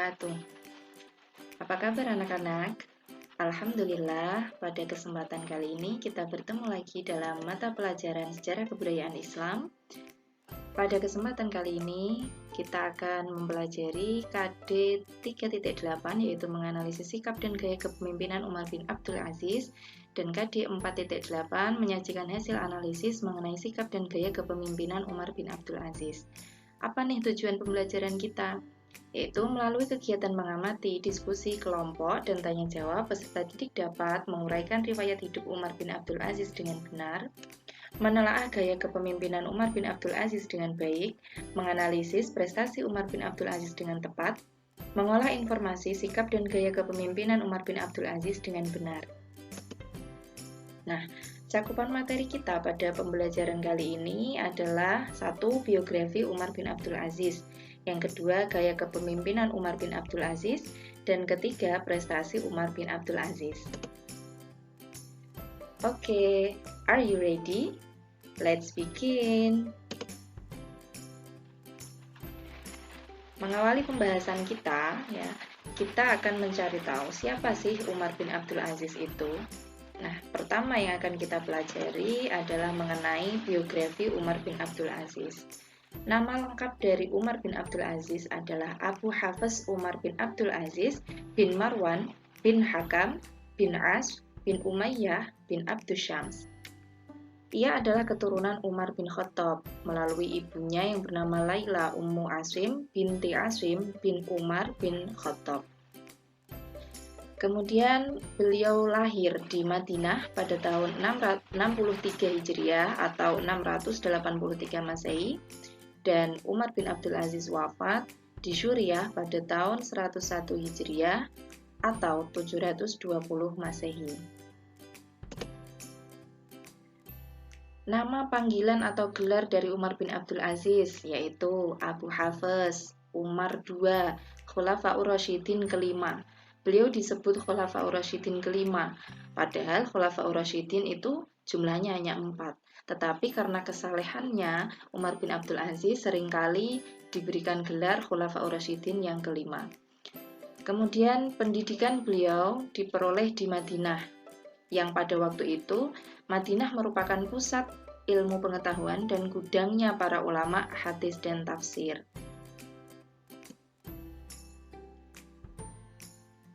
wabarakatuh. Apa kabar anak-anak? Alhamdulillah, pada kesempatan kali ini kita bertemu lagi dalam mata pelajaran Sejarah Kebudayaan Islam. Pada kesempatan kali ini, kita akan mempelajari KD 3.8 yaitu menganalisis sikap dan gaya kepemimpinan Umar bin Abdul Aziz, dan KD 4.8 menyajikan hasil analisis mengenai sikap dan gaya kepemimpinan Umar bin Abdul Aziz. Apa nih tujuan pembelajaran kita? Yaitu melalui kegiatan mengamati, diskusi kelompok, dan tanya jawab, peserta didik dapat menguraikan riwayat hidup Umar bin Abdul Aziz dengan benar, menelaah gaya kepemimpinan Umar bin Abdul Aziz dengan baik, menganalisis prestasi Umar bin Abdul Aziz dengan tepat, mengolah informasi, sikap, dan gaya kepemimpinan Umar bin Abdul Aziz dengan benar. Nah, cakupan materi kita pada pembelajaran kali ini adalah 1. Biografi Umar bin Abdul Aziz, yang kedua gaya kepemimpinan Umar bin Abdul Aziz, dan ketiga prestasi Umar bin Abdul Aziz. Oke, are you ready? Let's begin. Mengawali pembahasan kita, kita akan mencari tahu siapa sih Umar bin Abdul Aziz itu. Nah, pertama yang akan kita pelajari adalah mengenai biografi Umar bin Abdul Aziz. Nama lengkap dari Umar bin Abdul Aziz adalah Abu Hafs Umar bin Abdul Aziz bin Marwan bin Hakam bin As bin Umayyah bin Abdus Syams. Ia adalah keturunan Umar bin Khattab melalui ibunya yang bernama Laila Ummu Asim binti Asim bin Umar bin Khattab. Kemudian beliau lahir di Madinah pada tahun 663 Hijriah atau 683 Masehi, dan Umar bin Abdul Aziz wafat di Suriah pada tahun 101 Hijriah atau 720 Masehi. Nama panggilan atau gelar dari Umar bin Abdul Aziz yaitu Abu Hafs, Umar II, Khulafaur Rasyidin kelima. Beliau disebut Khulafaur Rasyidin kelima, padahal Khulafaur Rasyidin itu jumlahnya hanya 4. Tetapi karena kesalehannya, Umar bin Abdul Aziz seringkali diberikan gelar Khulafaur Rasyidin yang kelima. Kemudian pendidikan beliau diperoleh di Madinah, yang pada waktu itu Madinah merupakan pusat ilmu pengetahuan dan gudangnya para ulama hadis dan tafsir.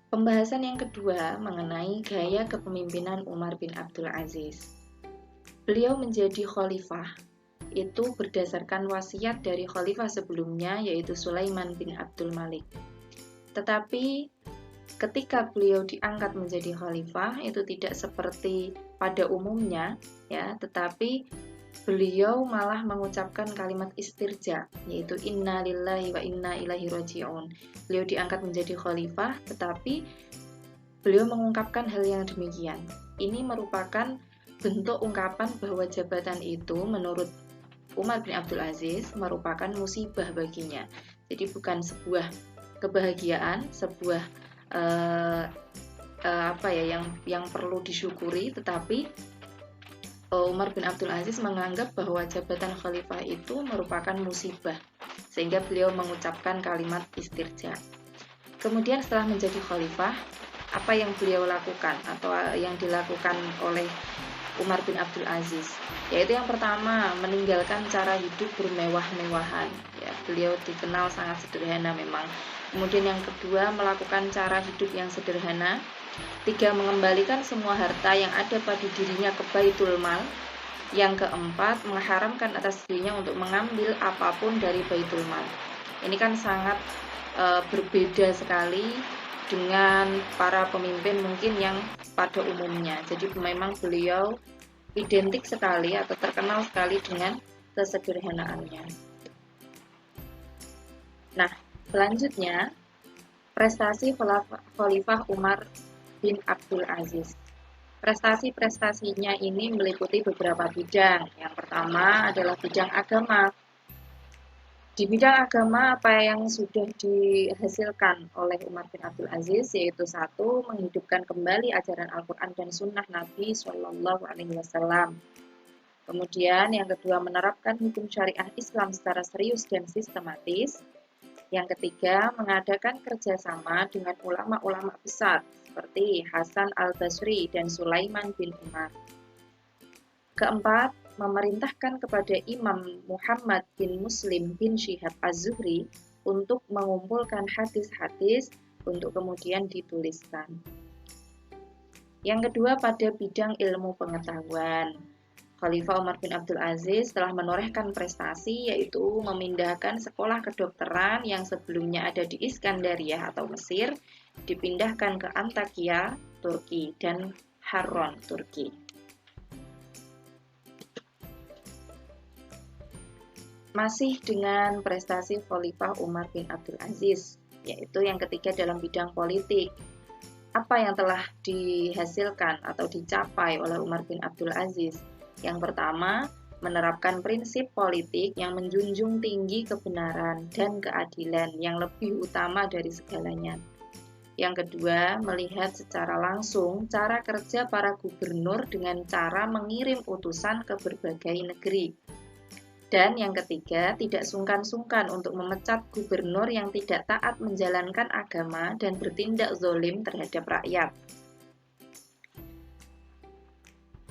Pembahasan yang kedua mengenai gaya kepemimpinan Umar bin Abdul Aziz. Beliau menjadi khalifah itu berdasarkan wasiat dari khalifah sebelumnya yaitu Sulaiman bin Abdul Malik. Tetapi ketika beliau diangkat menjadi khalifah itu tidak seperti pada umumnya tetapi beliau malah mengucapkan kalimat istirja yaitu inna lillahi wa inna ilaihi raji'un. Beliau diangkat menjadi khalifah tetapi beliau mengungkapkan hal yang demikian. Ini merupakan bentuk ungkapan bahwa jabatan itu menurut Umar bin Abdul Aziz merupakan musibah baginya. Jadi bukan sebuah kebahagiaan, sebuah yang perlu disyukuri, tetapi Umar bin Abdul Aziz menganggap bahwa jabatan khalifah itu merupakan musibah, sehingga beliau mengucapkan kalimat istirja. Kemudian setelah menjadi khalifah, apa yang beliau lakukan atau yang dilakukan oleh Umar bin Abdul Aziz? Yaitu yang pertama, meninggalkan cara hidup bermewah-mewahan. Beliau dikenal sangat sederhana memang. Kemudian yang kedua, melakukan cara hidup yang sederhana. 3. Mengembalikan semua harta yang ada pada dirinya ke Baitul Mal. Yang keempat, mengharamkan atas dirinya untuk mengambil apapun dari Baitul Mal. Ini kan sangat berbeda sekali dengan para pemimpin mungkin yang pada umumnya. Jadi memang beliau identik sekali atau terkenal sekali dengan kesederhanaannya. Nah, selanjutnya prestasi Khalifah Umar bin Abdul Aziz. Prestasi-prestasinya ini meliputi beberapa bidang. Yang pertama adalah bidang agama. Di bidang agama, apa yang sudah dihasilkan oleh Umar bin Abdul Aziz yaitu 1. Menghidupkan kembali ajaran Al-Quran dan Sunnah Nabi SAW. Kemudian yang kedua, menerapkan hukum syariah Islam secara serius dan sistematis. Yang ketiga, mengadakan kerjasama dengan ulama-ulama besar seperti Hasan al-Basri dan Sulaiman bin Umar. Keempat, memerintahkan kepada Imam Muhammad bin Muslim bin Syihab Az-Zuhri untuk mengumpulkan hadis-hadis untuk kemudian dituliskan. Yang kedua, pada bidang ilmu pengetahuan. Khalifah Umar bin Abdul Aziz telah menorehkan prestasi, yaitu memindahkan sekolah kedokteran yang sebelumnya ada di Iskandaria atau Mesir, dipindahkan ke Antakya, Turki, dan Harran, Turki. Masih dengan prestasi Khalifah Umar bin Abdul Aziz, yaitu yang ketiga dalam bidang politik. Apa yang telah dihasilkan atau dicapai oleh Umar bin Abdul Aziz? Yang pertama, menerapkan prinsip politik yang menjunjung tinggi kebenaran dan keadilan yang lebih utama dari segalanya. Yang kedua, melihat secara langsung cara kerja para gubernur dengan cara mengirim utusan ke berbagai negeri. Dan yang ketiga, tidak sungkan-sungkan untuk memecat gubernur yang tidak taat menjalankan agama dan bertindak zalim terhadap rakyat.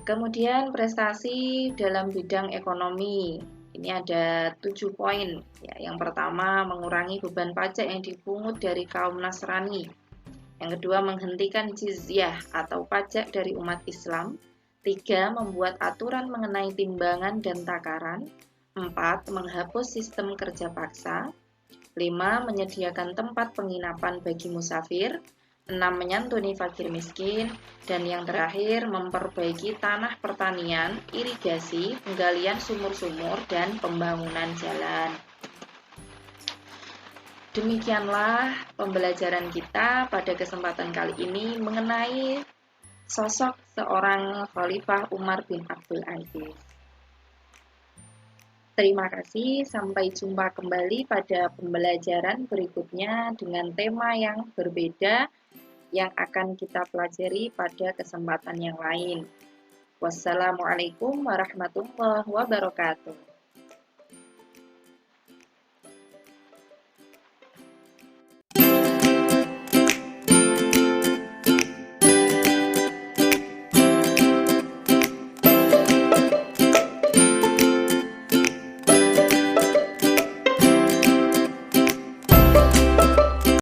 Kemudian prestasi dalam bidang ekonomi. Ini ada 7 poin. Ya, yang pertama, mengurangi beban pajak yang dipungut dari kaum Nasrani. Yang kedua, menghentikan jizyah atau pajak dari umat Islam. 3, membuat aturan mengenai timbangan dan takaran. 4, menghapus sistem kerja paksa. 5, menyediakan tempat penginapan bagi musafir. 6, menyantuni fakir miskin, dan yang terakhir memperbaiki tanah pertanian, irigasi, penggalian sumur-sumur, dan pembangunan jalan. Demikianlah pembelajaran kita pada kesempatan kali ini mengenai sosok seorang Khalifah Umar bin Abdul Aziz. Terima kasih, sampai jumpa kembali pada pembelajaran berikutnya dengan tema yang berbeda yang akan kita pelajari pada kesempatan yang lain. Wassalamualaikum warahmatullahi wabarakatuh.